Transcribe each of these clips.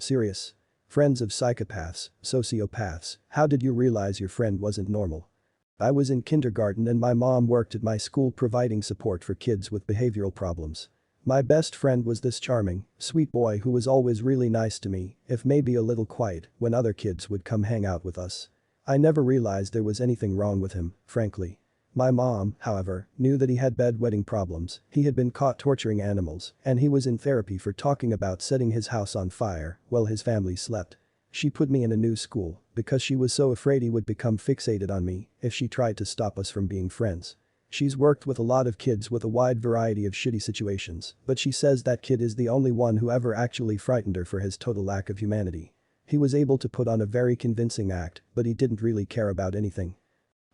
Serious. Friends of psychopaths, sociopaths, how did you realize your friend wasn't normal? I was in kindergarten and my mom worked at my school providing support for kids with behavioral problems. My best friend was this charming, sweet boy who was always really nice to me, if maybe a little quiet, when other kids would come hang out with us. I never realized there was anything wrong with him, frankly. My mom, however, knew that he had bedwetting problems, he had been caught torturing animals, and he was in therapy for talking about setting his house on fire while his family slept. She put me in a new school because she was so afraid he would become fixated on me if she tried to stop us from being friends. She's worked with a lot of kids with a wide variety of shitty situations, but she says that kid is the only one who ever actually frightened her for his total lack of humanity. He was able to put on a very convincing act, but he didn't really care about anything.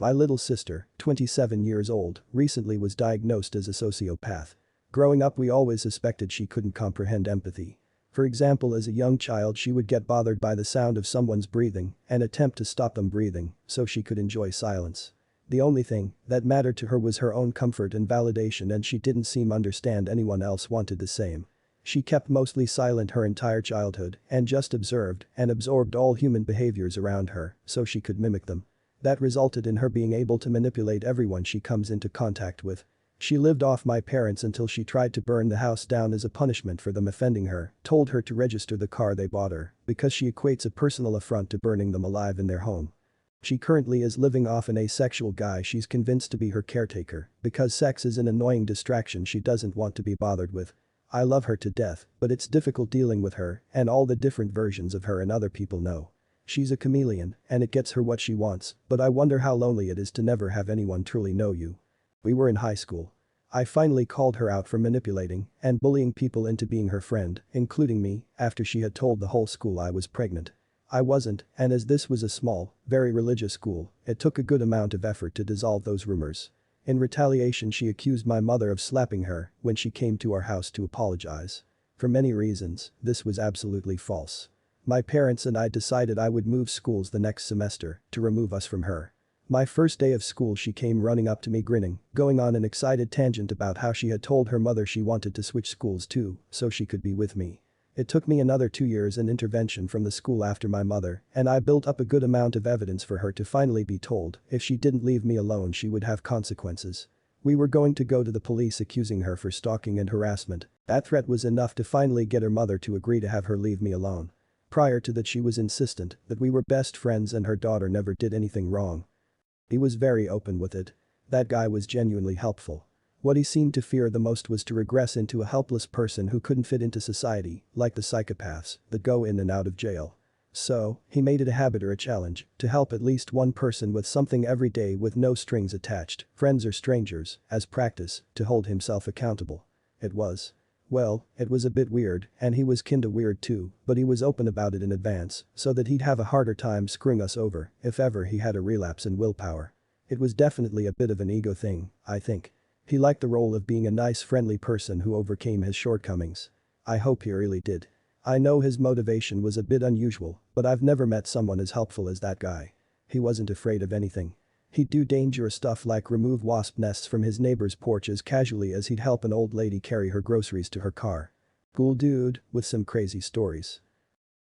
My little sister, 27 years old, recently was diagnosed as a sociopath. Growing up we always suspected she couldn't comprehend empathy. For example, as a young child she would get bothered by the sound of someone's breathing and attempt to stop them breathing so she could enjoy silence. The only thing that mattered to her was her own comfort and validation, and she didn't seem understand anyone else wanted the same. She kept mostly silent her entire childhood and just observed and absorbed all human behaviors around her so she could mimic them. That resulted in her being able to manipulate everyone she comes into contact with. She lived off my parents until she tried to burn the house down as a punishment for them offending her, told her to register the car they bought her because she equates a personal affront to burning them alive in their home. She currently is living off an asexual guy she's convinced to be her caretaker because sex is an annoying distraction she doesn't want to be bothered with. I love her to death, but it's difficult dealing with her and all the different versions of her and other people know. She's a chameleon and it gets her what she wants, but I wonder how lonely it is to never have anyone truly know you. We were in high school. I finally called her out for manipulating and bullying people into being her friend, including me, after she had told the whole school I was pregnant. I wasn't, and as this was a small, very religious school, it took a good amount of effort to dissolve those rumors. In retaliation she accused my mother of slapping her when she came to our house to apologize. For many reasons, this was absolutely false. My parents and I decided I would move schools the next semester to remove us from her. My first day of school she came running up to me grinning, going on an excited tangent about how she had told her mother she wanted to switch schools too so she could be with me. It took me another 2 years and intervention from the school after my mother, and I built up a good amount of evidence for her to finally be told if she didn't leave me alone she would have consequences. We were going to go to the police accusing her for stalking and harassment. That threat was enough to finally get her mother to agree to have her leave me alone. Prior to that she was insistent that we were best friends and her daughter never did anything wrong. He was very open with it. That guy was genuinely helpful. What he seemed to fear the most was to regress into a helpless person who couldn't fit into society, like the psychopaths that go in and out of jail. So, he made it a habit or a challenge to help at least one person with something every day with no strings attached, friends or strangers, as practice to hold himself accountable. It was a bit weird, and he was kinda weird too, but he was open about it in advance so that he'd have a harder time screwing us over if ever he had a relapse in willpower. It was definitely a bit of an ego thing, I think. He liked the role of being a nice friendly person who overcame his shortcomings. I hope he really did. I know his motivation was a bit unusual, but I've never met someone as helpful as that guy. He wasn't afraid of anything. He'd do dangerous stuff like remove wasp nests from his neighbor's porch as casually as he'd help an old lady carry her groceries to her car. Cool dude, with some crazy stories.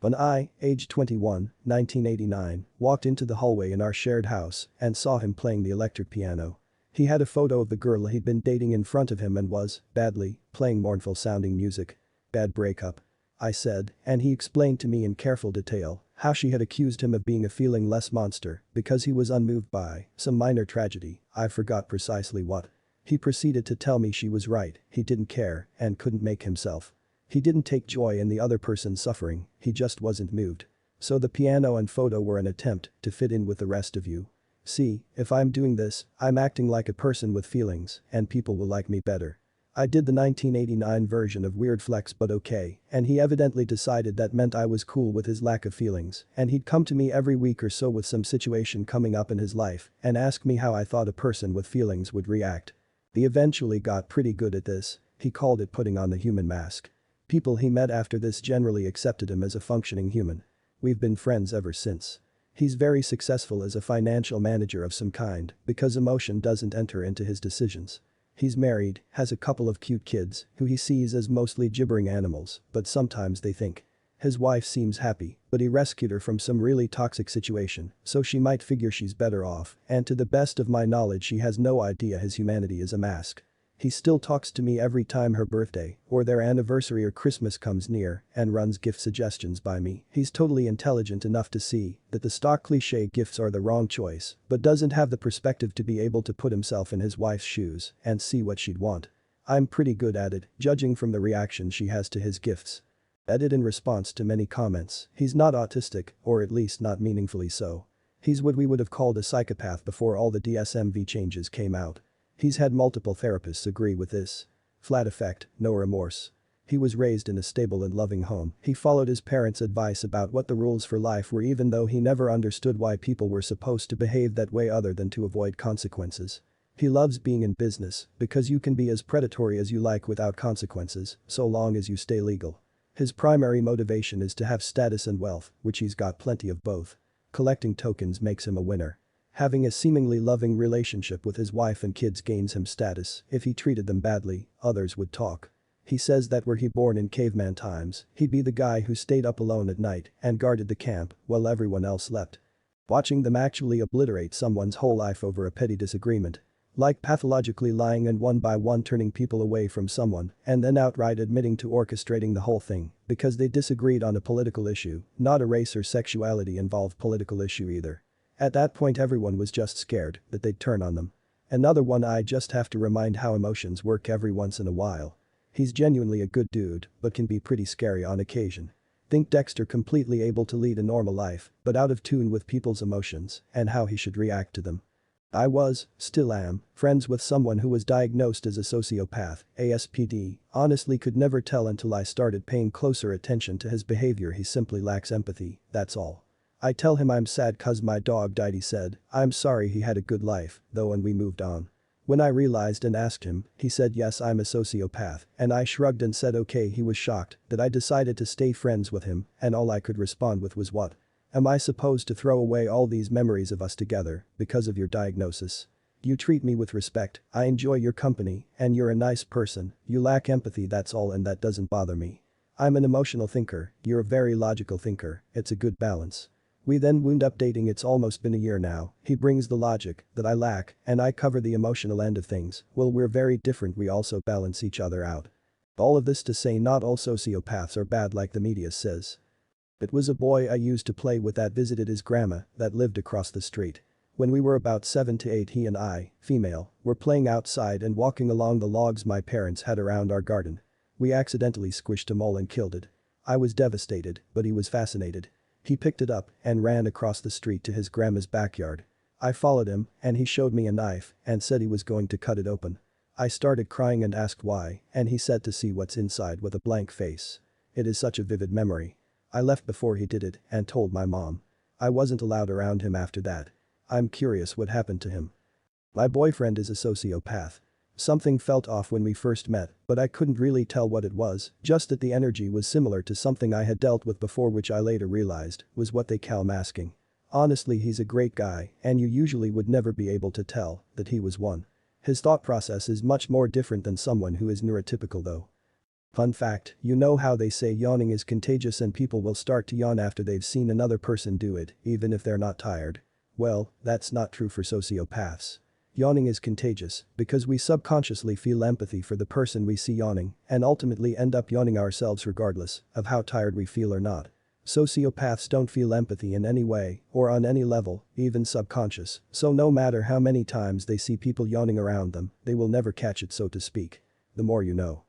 When I, age 21, 1989, walked into the hallway in our shared house and saw him playing the electric piano. He had a photo of the girl he'd been dating in front of him and was, badly, playing mournful sounding music. Bad breakup. I said, and he explained to me in careful detail how she had accused him of being a feeling-less monster because he was unmoved by some minor tragedy, I forgot precisely what. He proceeded to tell me she was right, he didn't care and couldn't make himself. He didn't take joy in the other person's suffering, he just wasn't moved. So the piano and photo were an attempt to fit in with the rest of you. See, if I'm doing this, I'm acting like a person with feelings and people will like me better. I did the 1989 version of weird flex but okay, and he evidently decided that meant I was cool with his lack of feelings, and he'd come to me every week or so with some situation coming up in his life and ask me how I thought a person with feelings would react. He eventually got pretty good at this, he called it putting on the human mask. People he met after this generally accepted him as a functioning human. We've been friends ever since. He's very successful as a financial manager of some kind because emotion doesn't enter into his decisions. He's married, has a couple of cute kids who he sees as mostly gibbering animals, but sometimes they think. His wife seems happy, but he rescued her from some really toxic situation, so she might figure she's better off, and to the best of my knowledge she has no idea his humanity is a mask. He still talks to me every time her birthday or their anniversary or Christmas comes near and runs gift suggestions by me. He's totally intelligent enough to see that the stock cliché gifts are the wrong choice, but doesn't have the perspective to be able to put himself in his wife's shoes and see what she'd want. I'm pretty good at it, judging from the reaction she has to his gifts. Edit in response to many comments, he's not autistic, or at least not meaningfully so. He's what we would have called a psychopath before all the DSM-V changes came out. He's had multiple therapists agree with this. Flat effect, no remorse. He was raised in a stable and loving home. He followed his parents' advice about what the rules for life were even though he never understood why people were supposed to behave that way other than to avoid consequences. He loves being in business because you can be as predatory as you like without consequences, so long as you stay legal. His primary motivation is to have status and wealth, which he's got plenty of both. Collecting tokens makes him a winner. Having a seemingly loving relationship with his wife and kids gains him status. If he treated them badly, others would talk. He says that were he born in caveman times, he'd be the guy who stayed up alone at night and guarded the camp while everyone else slept. Watching them actually obliterate someone's whole life over a petty disagreement. Like pathologically lying and one by one turning people away from someone and then outright admitting to orchestrating the whole thing because they disagreed on a political issue, not a race or sexuality involved political issue either. At that point everyone was just scared that they'd turn on them. Another one I just have to remind how emotions work every once in a while. He's genuinely a good dude, but can be pretty scary on occasion. Think Dexter completely able to lead a normal life, but out of tune with people's emotions and how he should react to them. I was, still am, friends with someone who was diagnosed as a sociopath, ASPD, honestly could never tell until I started paying closer attention to his behavior. He simply lacks empathy, that's all. I tell him I'm sad cause my dog died, he said, I'm sorry he had a good life, though, and we moved on. When I realized and asked him, he said yes I'm a sociopath, and I shrugged and said okay. He was shocked that I decided to stay friends with him, and all I could respond with was what? Am I supposed to throw away all these memories of us together because of your diagnosis? You treat me with respect, I enjoy your company, and you're a nice person, you lack empathy, that's all, and that doesn't bother me. I'm an emotional thinker, you're a very logical thinker, it's a good balance. We then wound up dating. It's almost been a year now. He brings the logic that I lack and I cover the emotional end of things. Well, we're very different, we also balance each other out. All of this to say not all sociopaths are bad like the media says. It was a boy I used to play with that visited his grandma that lived across the street. When we were about 7 to 8 he and I, female, were playing outside and walking along the logs my parents had around our garden. We accidentally squished a mole and killed it. I was devastated, but he was fascinated. He picked it up and ran across the street to his grandma's backyard. I followed him and he showed me a knife and said he was going to cut it open. I started crying and asked why, and he said to see what's inside with a blank face. It is such a vivid memory. I left before he did it and told my mom. I wasn't allowed around him after that. I'm curious what happened to him. My boyfriend is a sociopath. Something felt off when we first met, but I couldn't really tell what it was, just that the energy was similar to something I had dealt with before, which I later realized was what they call masking. Honestly, he's a great guy, and you usually would never be able to tell that he was one. His thought process is much more different than someone who is neurotypical though. Fun fact, you know how they say yawning is contagious and people will start to yawn after they've seen another person do it, even if they're not tired? Well, that's not true for sociopaths. Yawning is contagious because we subconsciously feel empathy for the person we see yawning and ultimately end up yawning ourselves regardless of how tired we feel or not. Sociopaths don't feel empathy in any way or on any level, even subconscious, so no matter how many times they see people yawning around them, they will never catch it, so to speak. The more you know.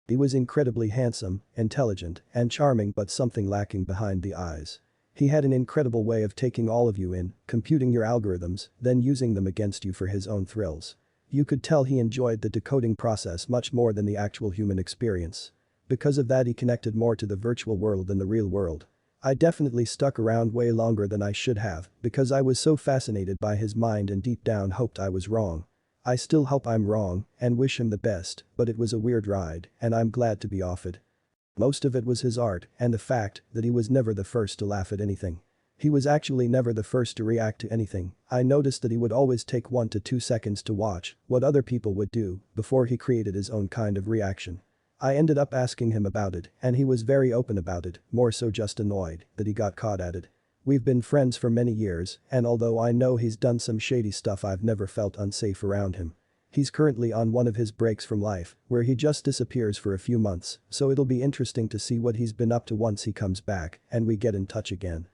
He was incredibly handsome, intelligent, and charming, but something lacking behind the eyes. He had an incredible way of taking all of you in, computing your algorithms, then using them against you for his own thrills. You could tell he enjoyed the decoding process much more than the actual human experience. Because of that he connected more to the virtual world than the real world. I definitely stuck around way longer than I should have because I was so fascinated by his mind and deep down hoped I was wrong. I still hope I'm wrong and wish him the best, but it was a weird ride and I'm glad to be off it. Most of it was his art and the fact that he was never the first to laugh at anything. He was actually never the first to react to anything. I noticed that he would always take 1 to 2 seconds to watch what other people would do before he created his own kind of reaction. I ended up asking him about it and he was very open about it, more so just annoyed that he got caught at it. We've been friends for many years and although I know he's done some shady stuff I've never felt unsafe around him. He's currently on one of his breaks from life, where he just disappears for a few months, so it'll be interesting to see what he's been up to once he comes back and we get in touch again.